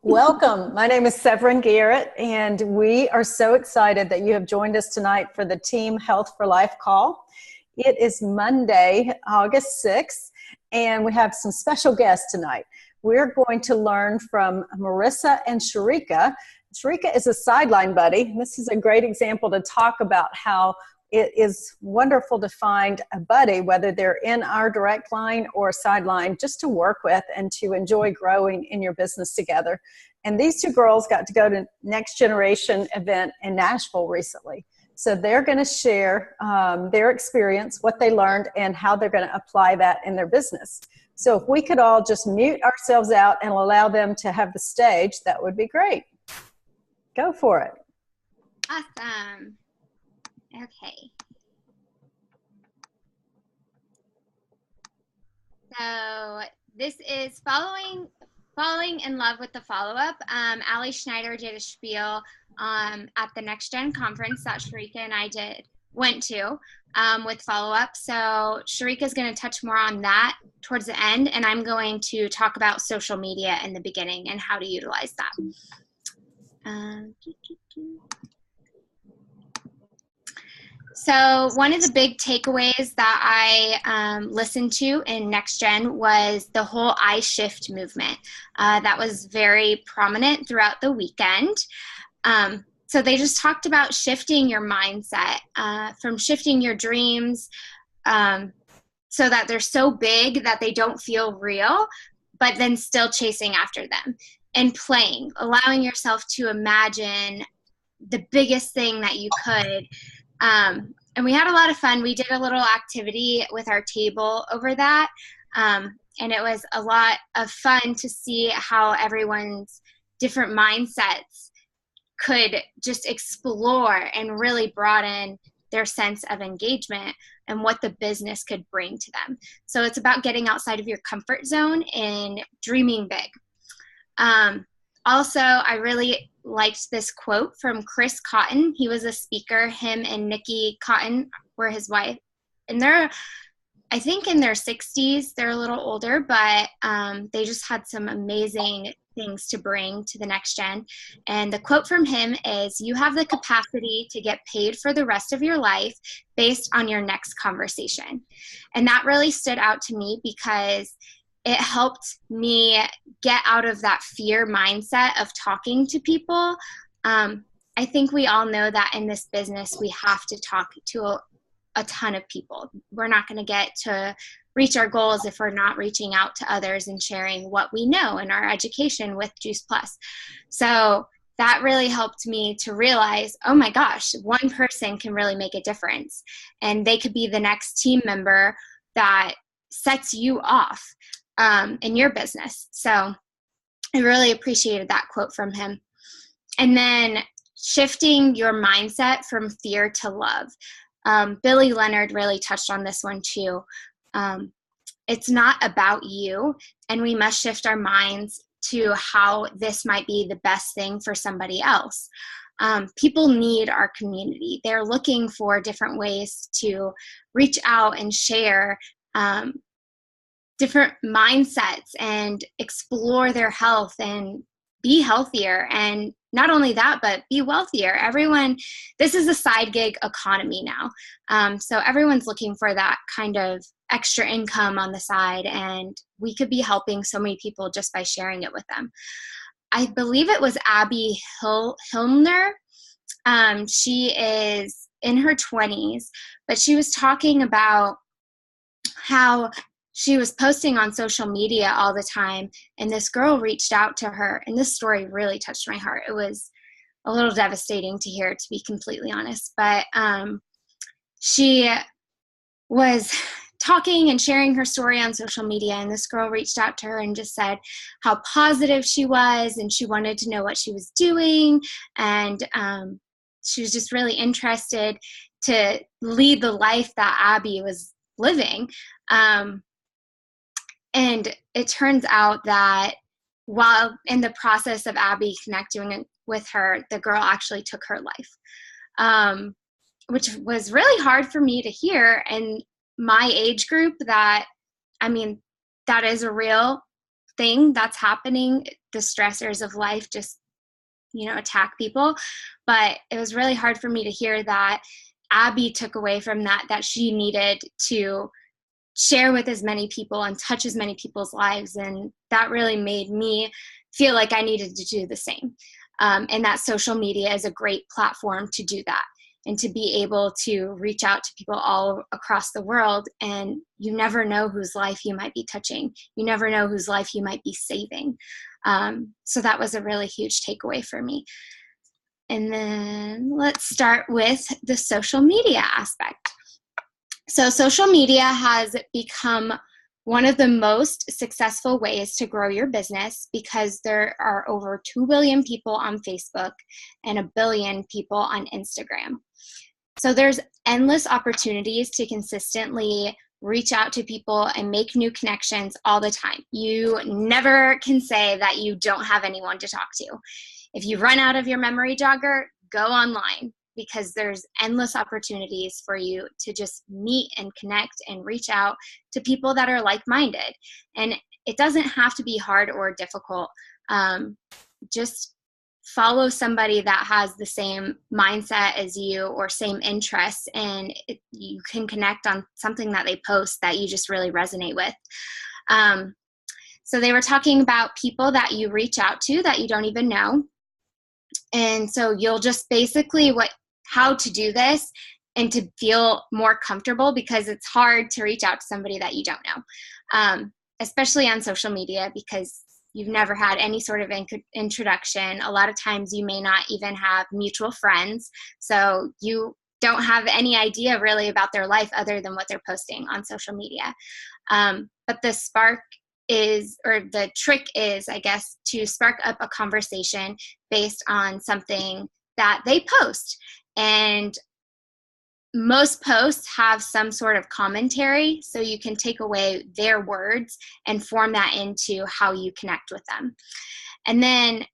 Welcome. My name is Severin Garrett, and we are so excited that you have joined us tonight for the Team Health for Life call. It is Monday, August 6th, and we have some special guests tonight. We're going to learn from Marissa and Sharicka. Sharicka is a sideline buddy. This is a great example to talk about how it is wonderful to find a buddy, whether they're in our direct line or sideline, just to work with and to enjoy growing in your business together. And these two girls got to go to Next Generation event in Nashville recently. So they're going to share their experience, what they learned, and how they're going to apply that in their business. So if we could all just mute ourselves out and allow them to have the stage, that would be great. Go for it. Awesome. Okay. So this is falling in love with the follow-up. Ali Schneider did a spiel at the Next Gen conference that Sharicka and I went to with follow-up. So Sharicka is going to touch more on that towards the end, and I'm going to talk about social media in the beginning and how to utilize that. So one of the big takeaways that I listened to in Next Gen was the whole I Shift movement. That was very prominent throughout the weekend. So they just talked about shifting your mindset, from shifting your dreams so that they're so big that they don't feel real, but then still chasing after them and playing, allowing yourself to imagine the biggest thing that you could. And we had a lot of fun. We did a little activity with our table over that. And it was a lot of fun to see how everyone's different mindsets could just explore and really broaden their sense of engagement and what the business could bring to them. So it's about getting outside of your comfort zone and dreaming big. Also, I really liked this quote from Chris Cotton. He was a speaker. Him and Nikki Cotton were his wife. And they're, I think, in their 60s. They're a little older, but they just had some amazing things to bring to the Next Gen. And the quote from him is, "You have the capacity to get paid for the rest of your life based on your next conversation." And that really stood out to me because it helped me get out of that fear mindset of talking to people. I think we all know that in this business, we have to talk to a ton of people. We're not going to get to reach our goals if we're not reaching out to others and sharing what we know in our education with Juice Plus. So that really helped me to realize, oh my gosh, one person can really make a difference. And they could be the next team member that sets you off in your business. So I really appreciated that quote from him. And then shifting your mindset from fear to love. Billy Leonard really touched on this one too. It's not about you, and we must shift our minds to how this might be the best thing for somebody else. People need our community. They're looking for different ways to reach out and share different mindsets and explore their health and be healthier. And not only that, but be wealthier. This is a side gig economy now. So everyone's looking for that kind of extra income on the side, and we could be helping so many people just by sharing it with them. I believe it was Abby Hilner. She is in her 20s, but she was talking about how she was posting on social media all the time, and this girl reached out to her, and this story really touched my heart. It was a little devastating to hear, to be completely honest, but she was talking and sharing her story on social media, and this girl reached out to her and just said how positive she was, and she wanted to know what she was doing, and she was just really interested to lead the life that Abby was living. And it turns out that while in the process of Abby connecting with her, the girl actually took her life, which was really hard for me to hear. And my age group, that is a real thing that's happening. The stressors of life just, attack people. But it was really hard for me to hear that Abby took away from that she needed to share with as many people and touch as many people's lives. And that really made me feel like I needed to do the same. And that social media is a great platform to do that, and to be able to reach out to people all across the world. And you never know whose life you might be touching. You never know whose life you might be saving. So that was a really huge takeaway for me. And then let's start with the social media aspect. So social media has become one of the most successful ways to grow your business, because there are over 2 billion people on Facebook and 1 billion people on Instagram. So there's endless opportunities to consistently reach out to people and make new connections all the time. You never can say that you don't have anyone to talk to. If you run out of your memory jogger, go online, because there's endless opportunities for you to just meet and connect and reach out to people that are like-minded. And it doesn't have to be hard or difficult. Just follow somebody that has the same mindset as you or same interests, and you can connect on something that they post that you just really resonate with. So they were talking about people that you reach out to that you don't even know. And so you'll just basically how to do this and to feel more comfortable, because it's hard to reach out to somebody that you don't know, especially on social media, because you've never had any sort of introduction. A lot of times you may not even have mutual friends, so you don't have any idea really about their life other than what they're posting on social media. But the trick is, I guess, to spark up a conversation based on something that they post. And most posts have some sort of commentary, so you can take away their words and form that into how you connect with them. And then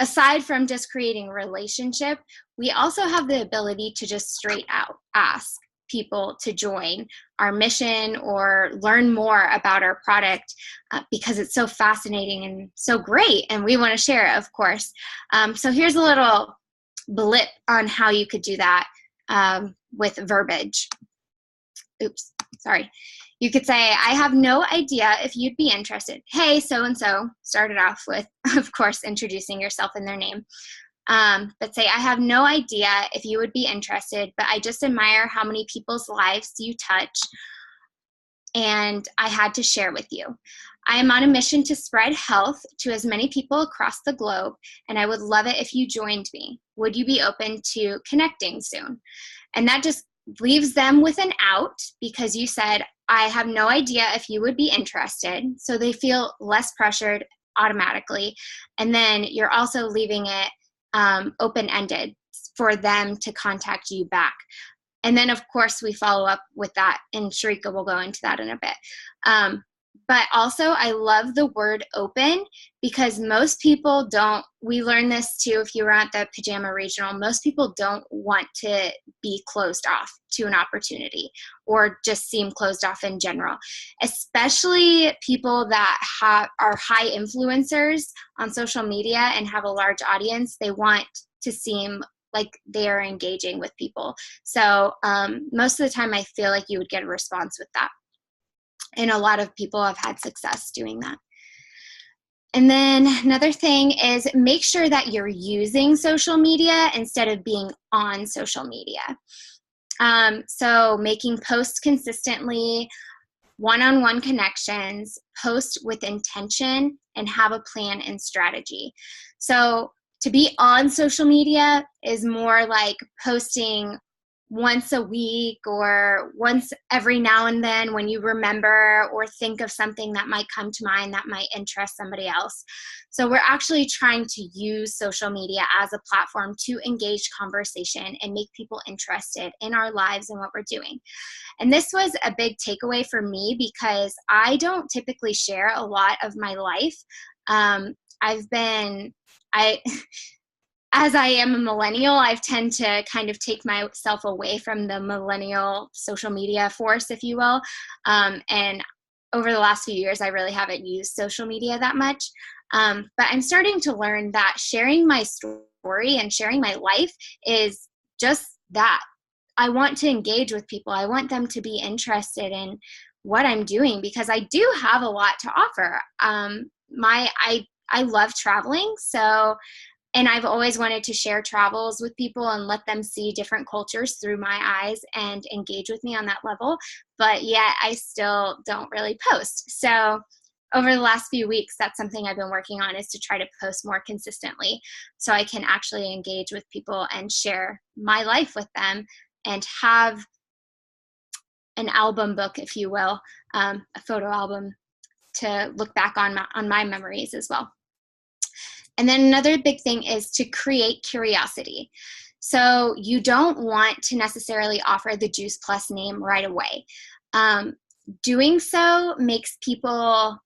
aside from just creating a relationship, we also have the ability to just straight out ask people to join our mission or learn more about our product, because it's so fascinating and so great, and we want to share it, of course. So here's a little blip on how you could do that with verbiage. Oops, sorry. You could say, I have no idea if you'd be interested. Hey, so-and-so. Started off with, of course, introducing yourself and their name. But say, I have no idea if you would be interested, but I just admire how many people's lives you touch, and I had to share with you. I am on a mission to spread health to as many people across the globe, and I would love it if you joined me. Would you be open to connecting soon? And that just leaves them with an out, because you said, I have no idea if you would be interested. So they feel less pressured automatically. And then you're also leaving it open-ended for them to contact you back. And then, of course, we follow up with that, and Sharicka will go into that in a bit. But also, I love the word open, because most people don't, we learned this too if you were at the Pajama Regional, most people don't want to be closed off to an opportunity or just seem closed off in general, especially people that are high influencers on social media and have a large audience. They want to seem like they are engaging with people. So most of the time I feel like you would get a response with that. And a lot of people have had success doing that. And then another thing is make sure that you're using social media instead of being on social media. So making posts consistently, one-on-one connections, post with intention, and have a plan and strategy. So to be on social media is more like posting once a week or once every now and then when you remember or think of something that might come to mind that might interest somebody else. So we're actually trying to use social media as a platform to engage conversation and make people interested in our lives and what we're doing. And this was a big takeaway for me, because I don't typically share a lot of my life. As I am a millennial, I tend to kind of take myself away from the millennial social media force, if you will. And over the last few years, I really haven't used social media that much. But I'm starting to learn that sharing my story and sharing my life is just that. I want to engage with people. I want them to be interested in what I'm doing, because I do have a lot to offer. I love traveling, so, and I've always wanted to share travels with people and let them see different cultures through my eyes and engage with me on that level. But yet I still don't really post. So over the last few weeks, that's something I've been working on, is to try to post more consistently so I can actually engage with people and share my life with them and have an album book, if you will, a photo album to look back on my memories as well. And then another big thing is to create curiosity. So you don't want to necessarily offer the Juice Plus name right away. Doing so makes people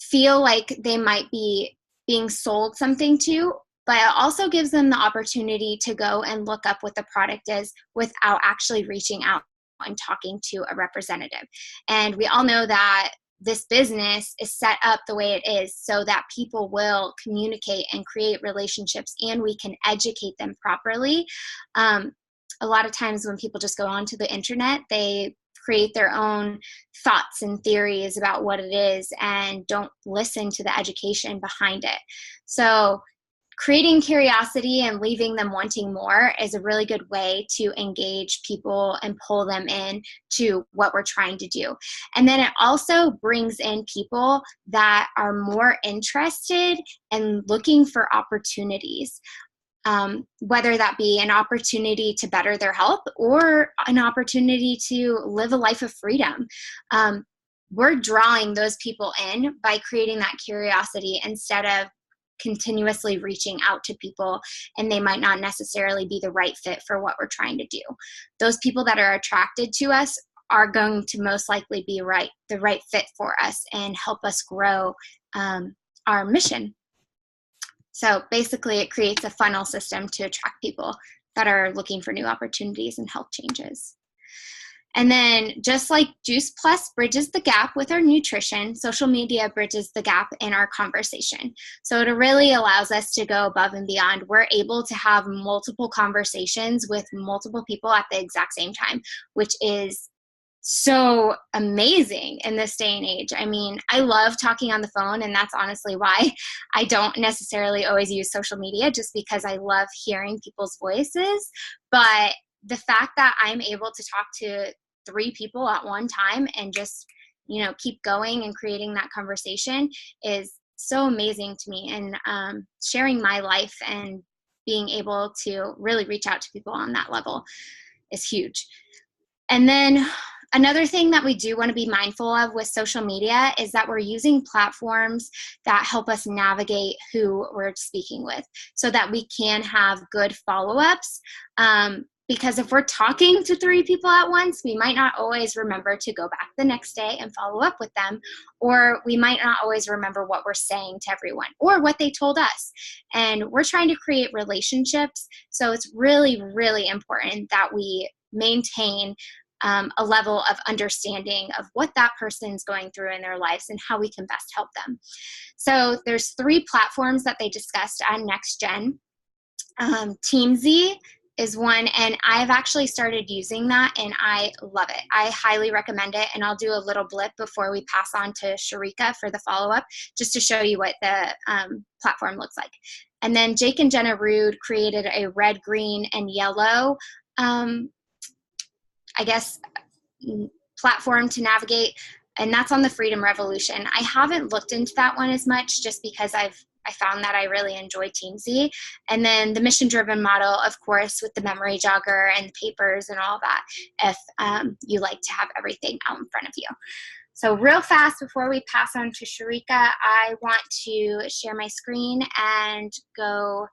feel like they might be being sold something to, but it also gives them the opportunity to go and look up what the product is without actually reaching out and talking to a representative. And we all know that this business is set up the way it is so that people will communicate and create relationships, and we can educate them properly. A lot of times when people just go onto the internet, they create their own thoughts and theories about what it is and don't listen to the education behind it. So creating curiosity and leaving them wanting more is a really good way to engage people and pull them in to what we're trying to do. And then it also brings in people that are more interested and looking for opportunities. Whether that be an opportunity to better their health or an opportunity to live a life of freedom. We're drawing those people in by creating that curiosity instead of continuously reaching out to people, and they might not necessarily be the right fit for what we're trying to do. Those people that are attracted to us are going to most likely be the right fit for us and help us grow our mission. So basically it creates a funnel system to attract people that are looking for new opportunities and health changes. And then just like Juice Plus bridges the gap with our nutrition, social media bridges the gap in our conversation. So it really allows us to go above and beyond. We're able to have multiple conversations with multiple people at the exact same time, which is so amazing in this day and age. I mean, I love talking on the phone, and that's honestly why I don't necessarily always use social media, just because I love hearing people's voices. But the fact that I'm able to talk to 3 people at one time and just, keep going and creating that conversation is so amazing to me. And sharing my life and being able to really reach out to people on that level is huge. And then another thing that we do want to be mindful of with social media is that we're using platforms that help us navigate who we're speaking with so that we can have good follow-ups. Because if we're talking to 3 people at once, we might not always remember to go back the next day and follow up with them, or we might not always remember what we're saying to everyone or what they told us. And we're trying to create relationships, so it's really, really important that we maintain a level of understanding of what that person's going through in their lives and how we can best help them. So there's 3 platforms that they discussed on Next Gen. TeamZ is one, and I've actually started using that, and I love it. I highly recommend it, and I'll do a little blip before we pass on to Sharicka for the follow-up, just to show you what the platform looks like. And then Jake and Jenna Rude created a red, green, and yellow platform to navigate, and that's on the Freedom Revolution. I haven't looked into that one as much, just because I found that I really enjoy TeamZ. And then the mission-driven model, of course, with the memory jogger and the papers and all that, if you like to have everything out in front of you. So real fast, before we pass on to Sharicka, I want to share my screen and go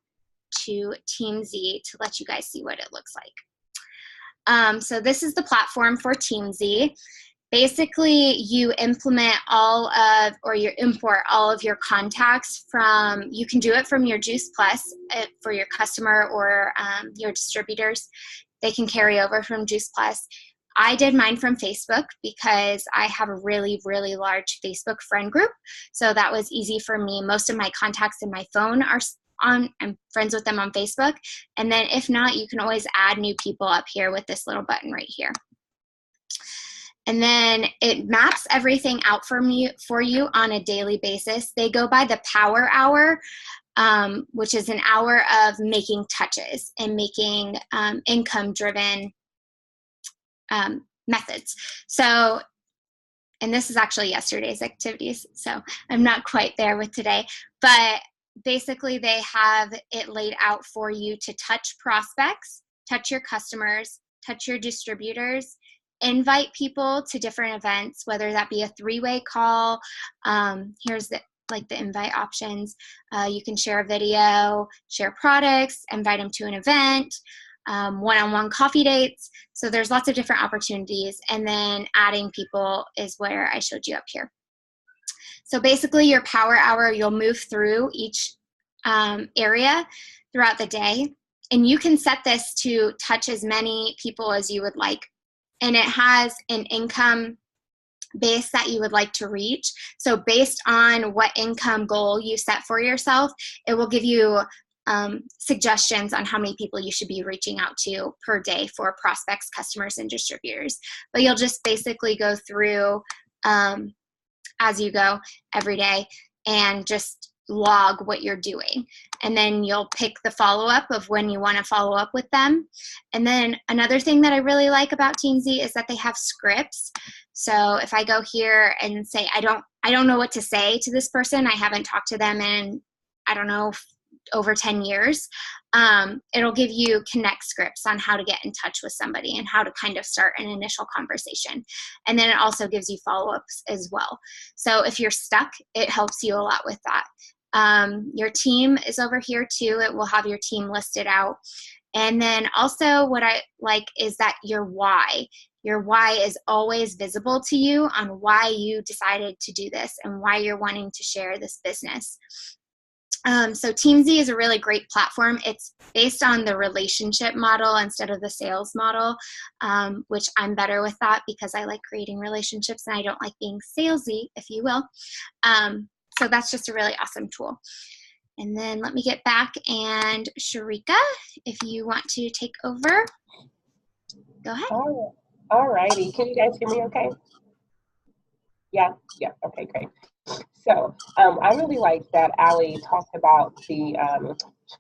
to TeamZ to let you guys see what it looks like. So this is the platform for TeamZ. Basically, you implement you import all of your contacts you can do it from your Juice Plus for your customer or your distributors. They can carry over from Juice Plus. I did mine from Facebook because I have a really, really large Facebook friend group. So that was easy for me. Most of my contacts in my phone are I'm friends with them on Facebook. And then if not, you can always add new people up here with this little button right here. And then it maps everything out for you on a daily basis. They go by the power hour, which is an hour of making touches and making income-driven methods. So, and this is actually yesterday's activities, so I'm not quite there with today, but basically they have it laid out for you to touch prospects, touch your customers, touch your distributors, invite people to different events, whether that be a 3-way call. Here's the invite options. You can share a video, share products, invite them to an event, one-on-one coffee dates. So there's lots of different opportunities. And then adding people is where I showed you up here. So basically your power hour, you'll move through each area throughout the day. And you can set this to touch as many people as you would like. And it has an income base that you would like to reach. So based on what income goal you set for yourself, it will give you suggestions on how many people you should be reaching out to per day for prospects, customers, and distributors. But you'll just basically go through as you go every day and just log what you're doing. And then you'll pick the follow-up of when you want to follow up with them. And then another thing that I really like about Teamzy is that they have scripts. So if I go here and say, I don't know what to say to this person, I haven't talked to them in, I don't know, over 10 years, it'll give you connect scripts on how to get in touch with somebody and how to kind of start an initial conversation. And then it also gives you follow-ups as well. So if you're stuck, it helps you a lot with that. Your team is over here too. It will have your team listed out. And then also what I like is that your why is always visible to you on why you decided to do this and why you're wanting to share this business. So Teamzy is a really great platform. It's based on the relationship model instead of the sales model, which I'm better with that because I like creating relationships and I don't like being salesy, if you will. So that's just a really awesome tool. And then let me get back, and Sharicka, if you want to take over, go ahead. All righty. Can you guys hear me okay? Yeah, okay, great. So I really like that Allie talked about the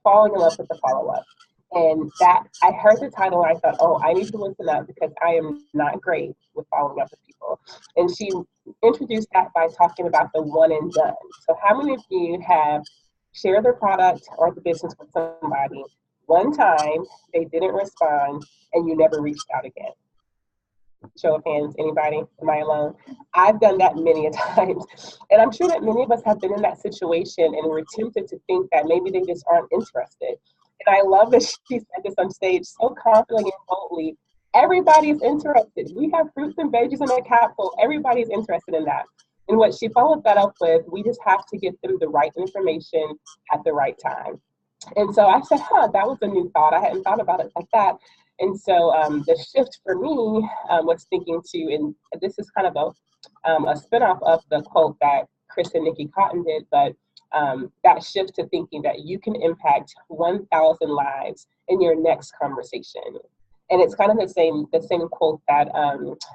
falling in love with the follow-up. And that I heard the title and I thought, oh, I need to listen up because I am not great with following up with people. And she introduced that by talking about the one and done. So how many of you have shared their product or the business with somebody one time, they didn't respond, and you never reached out again? Show of hands, anybody? Am I alone? I've done that many a times. And I'm sure that many of us have been in that situation and we're tempted to think that maybe they just aren't interested. And I love that she said this on stage so confidently and boldly. Everybody's interested. We have fruits and veggies in a capsule. Everybody's interested in that. And what she followed that up with, we just have to get them the right information at the right time. And so I said, that was a new thought. I hadn't thought about it like that. And so the shift for me was thinking too, and this is kind of a spinoff of the quote that Chris and Nikki Cotton did, but that shift to thinking that you can impact 1,000 lives in your next conversation. And it's kind of the same quote that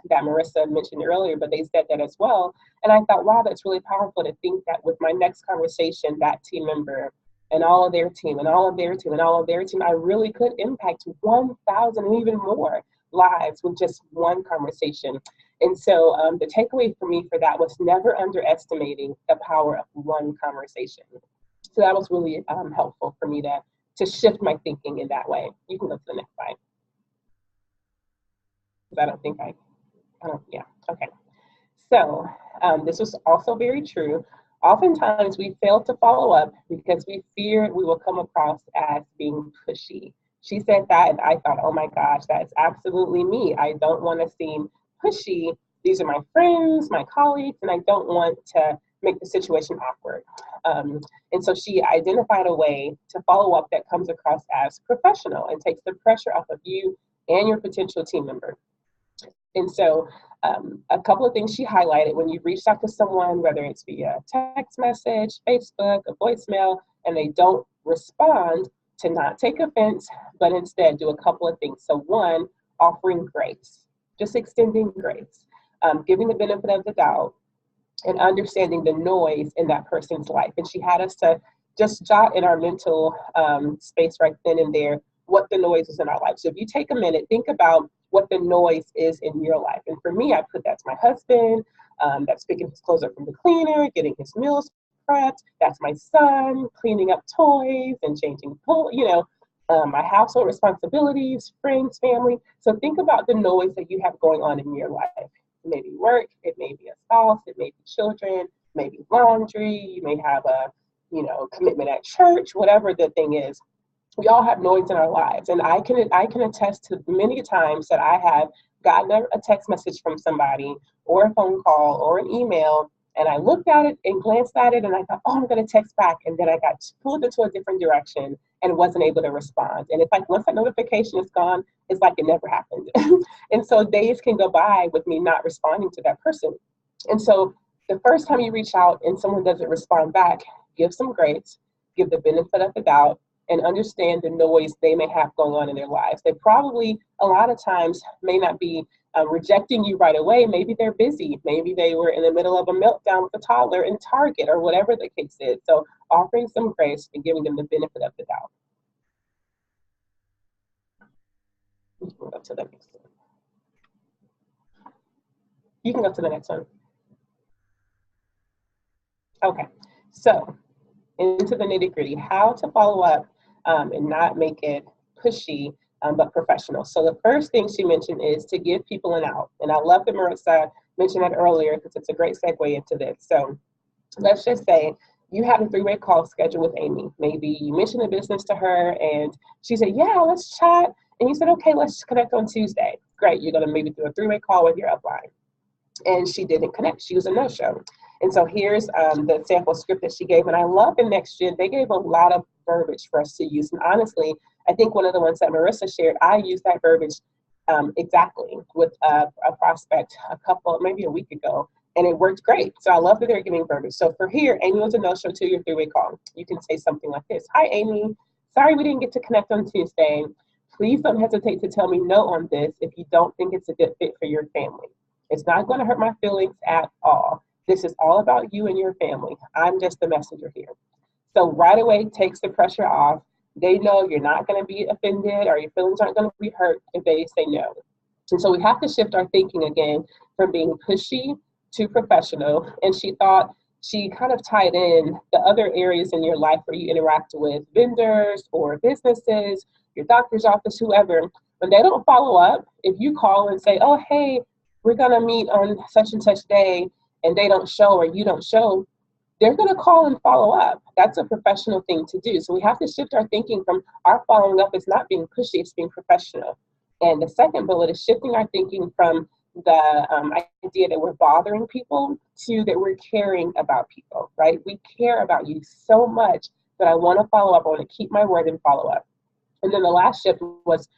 that Marissa mentioned earlier, but they said that as well. And I thought, wow, that's really powerful to think that with my next conversation, that team member and all of their team and all of their team and all of their team, I really could impact 1,000 and even more lives with just one conversation. And so the takeaway for me for that was never underestimating the power of one conversation. So that was really helpful for me to shift my thinking in that way. You can go to the next slide. Okay. So this was also very true. Oftentimes we fail to follow up because we fear we will come across as being pushy. She said that and I thought, oh my gosh, that's absolutely me. I don't want to seem pushy. These are my friends, my colleagues, and I don't want to make the situation awkward. And so she identified a way to follow up that comes across as professional and takes the pressure off of you and your potential team member. And so a couple of things she highlighted: when you've reached out to someone, whether it's via text message, Facebook, a voicemail, and they don't respond, to not take offense, but instead do a couple of things. So one, offering grace, just extending grace, giving the benefit of the doubt, and understanding the noise in that person's life. And she had us to just jot in our mental space right then and there what the noise is in our life. So if you take a minute, think about what the noise is in your life. And for me, I put that's my husband, that's picking his clothes up from the cleaner, getting his meals prepped. That's my son cleaning up toys and changing, my household responsibilities, friends, family. So think about the noise that you have going on in your life. It may be work, it may be a spouse, it may be children, maybe laundry, you may have a, commitment at church, whatever the thing is. We all have noise in our lives. And I can attest to many times that I have gotten a text message from somebody or a phone call or an email, and I looked at it and glanced at it and I thought, oh, I'm going to text back. And then I got pulled into a different direction and wasn't able to respond. And it's like once that notification is gone, it's like it never happened. And so days can go by with me not responding to that person. And so the first time you reach out and someone doesn't respond back, give some grace, give the benefit of the doubt, and understand the noise they may have going on in their lives. They probably, a lot of times, may not be rejecting you right away. Maybe they're busy. Maybe they were in the middle of a meltdown with a toddler in Target or whatever the case is. So offering some grace and giving them the benefit of the doubt. You can go to the next one. You can go to the next one. Okay, so into the nitty-gritty, how to follow up and not make it pushy, but professional. So the first thing she mentioned is to give people an out. And I love that Marissa mentioned that earlier because it's a great segue into this. So let's just say you had a 3-way call scheduled with Amy. Maybe you mentioned the business to her and she said, yeah, let's chat. And you said, okay, let's connect on Tuesday. Great, you're gonna maybe do a 3-way call with your upline. And she didn't connect, she was a no-show. And so here's the sample script that she gave. And I love in Next Gen, they gave a lot of verbiage for us to use. And honestly, I think one of the ones that Marissa shared, I used that verbiage exactly with a prospect maybe a week ago, and it worked great. So I love that they're giving verbiage. So for here, Amy was a no-show to your 3-way call. You can say something like this. Hi, Amy. Sorry we didn't get to connect on Tuesday. Please don't hesitate to tell me no on this if you don't think it's a good fit for your family. It's not going to hurt my feelings at all. This is all about you and your family. I'm just the messenger here. So right away takes the pressure off. They know you're not going to be offended or your feelings aren't going to be hurt if they say no. And so we have to shift our thinking again from being pushy to professional. And she thought she kind of tied in the other areas in your life where you interact with vendors or businesses, your doctor's office, whoever. When they don't follow up, if you call and say, oh, hey, we're going to meet on such and such day, and they don't show or you don't show, they're going to call and follow up. That's a professional thing to do. So we have to shift our thinking from our following up is not being pushy, it's being professional. And the second bullet is shifting our thinking from the idea that we're bothering people to that we're caring about people, right? We care about you so much that I want to follow up. I want to keep my word and follow up. And then the last shift was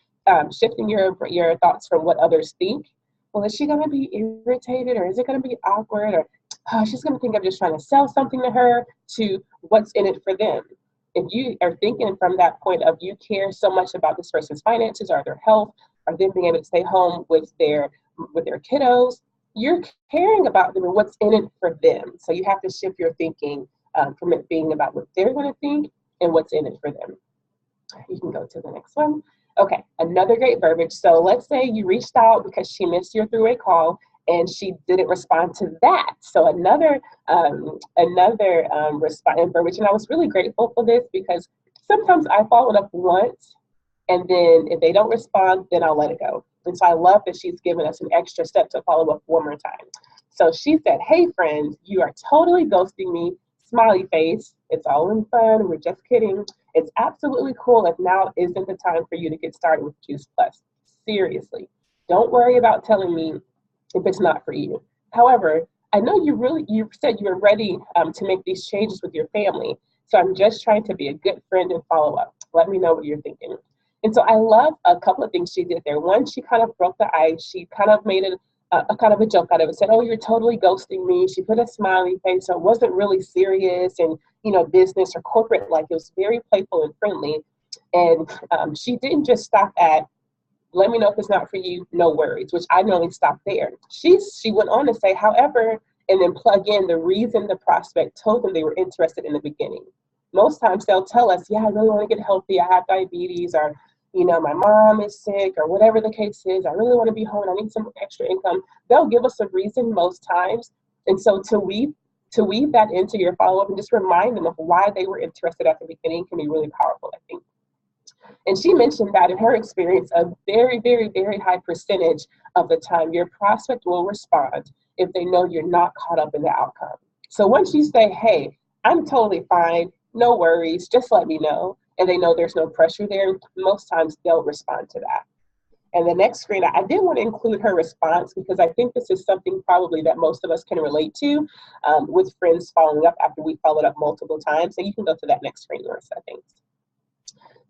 shifting your thoughts from what others think. Well, is she going to be irritated or is it going to be awkward or she's going to think I'm just trying to sell something to her, to what's in it for them. If you are thinking from that point of you care so much about this person's finances or their health or them being able to stay home with their kiddos, you're caring about them and what's in it for them. So you have to shift your thinking from it being about what they're going to think and what's in it for them. You can go to the next one. Okay, another great verbiage. So let's say you reached out because she missed your 3-way call and she didn't respond to that. So another response and verbiage. And I was really grateful for this because sometimes I followed up once and then if they don't respond, then I'll let it go. And so I love that she's given us an extra step to follow up one more time. So she said, hey friends, you are totally ghosting me. Smiley face. It's all in fun. We're just kidding. It's absolutely cool if now isn't the time for you to get started with Juice Plus. Seriously. Don't worry about telling me if it's not for you. However, I know you said you were ready to make these changes with your family. So I'm just trying to be a good friend and follow up. Let me know what you're thinking. And so I love a couple of things she did there. One, she kind of broke the ice. She kind of made it a kind of a joke out of it, said, "Oh, you're totally ghosting me." She put a smiley face, so it wasn't really serious and, business or corporate like. It was very playful and friendly. And she didn't just stop at, "Let me know if it's not for you, no worries," which I normally stop there. She went on to say, "However," and then plug in the reason the prospect told them they were interested in the beginning. Most times they'll tell us, "Yeah, I really want to get healthy. I have diabetes," or, "My mom is sick," or whatever the case is. "I really want to be home. I need some extra income." They'll give us a reason most times. And so to weave that into your follow-up and just remind them of why they were interested at the beginning can be really powerful, I think. And she mentioned that in her experience, a very, very, very high percentage of the time, your prospect will respond if they know you're not caught up in the outcome. So once you say, "Hey, I'm totally fine, no worries, just let me know," and they know there's no pressure there, most times they'll respond to that. And the next screen, I did want to include her response because I think this is something probably that most of us can relate to with friends following up after we followed up multiple times. So you can go to that next screen, Marissa, thanks.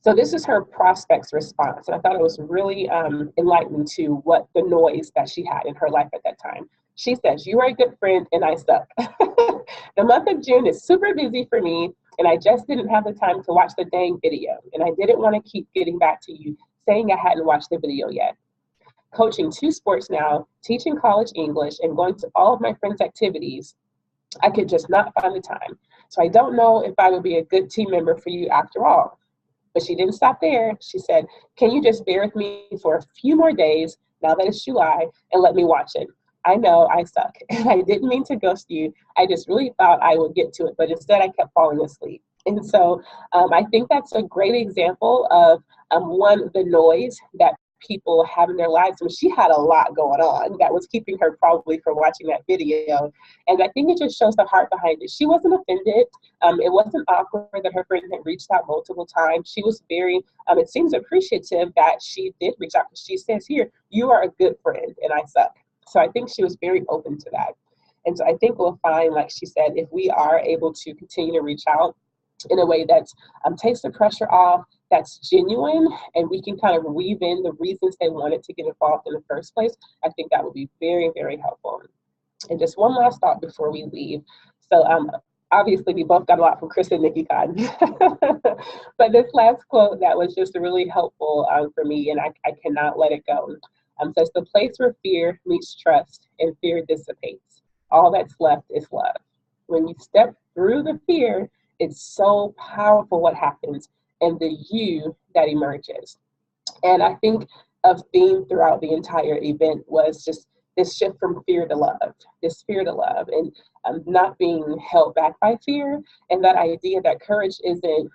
So this is her prospect's response. And I thought it was really enlightening to what the noise that she had in her life at that time. She says, "You are a good friend and I suck. The month of June is super busy for me and I just didn't have the time to watch the dang video. And I didn't want to keep getting back to you saying I hadn't watched the video yet. Coaching 2 sports now, teaching college English, and going to all of my friends' activities, I could just not find the time. So I don't know if I would be a good team member for you after all." But she didn't stop there. She said, "Can you just bear with me for a few more days now that it's July and let me watch it? I know I suck and I didn't mean to ghost you. I just really thought I would get to it, but instead I kept falling asleep." And so I think that's a great example of one, the noise that people have in their lives. I mean, she had a lot going on that was keeping her probably from watching that video. And I think it just shows the heart behind it. She wasn't offended. It wasn't awkward that her friend had reached out multiple times. She was very, it seems appreciative that she did reach out. She says here, "You are a good friend and I suck." So I think she was very open to that. And so I think we'll find, like she said, if we are able to continue to reach out in a way that takes the pressure off, that's genuine, and we can kind of weave in the reasons they wanted to get involved in the first place, I think that would be very, very helpful. And just one last thought before we leave. So obviously we both got a lot from Chris and Nikki Cotton. But this last quote that was just really helpful for me, and I cannot let it go. Says, "The place where fear meets trust and fear dissipates, all that's left is love." When you step through the fear, it's so powerful what happens and the you that emerges. And I think a theme throughout the entire event was just this shift from fear to love, and not being held back by fear. And that idea that courage isn't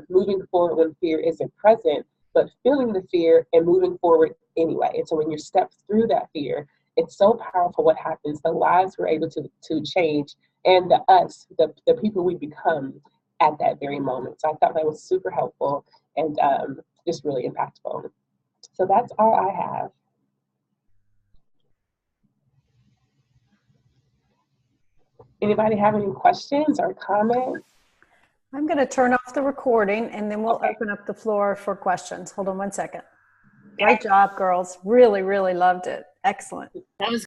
moving forward when fear isn't present, but feeling the fear and moving forward anyway. And so when you step through that fear, it's so powerful what happens. The lives we're able to change, and the people we become at that very moment. So I thought that was super helpful and just really impactful. So that's all I have. Anybody have any questions or comments? I'm going to turn off the recording and then we'll Okay. open up the floor for questions. Hold on one second. Great job, girls. Really, really loved it. Excellent. That was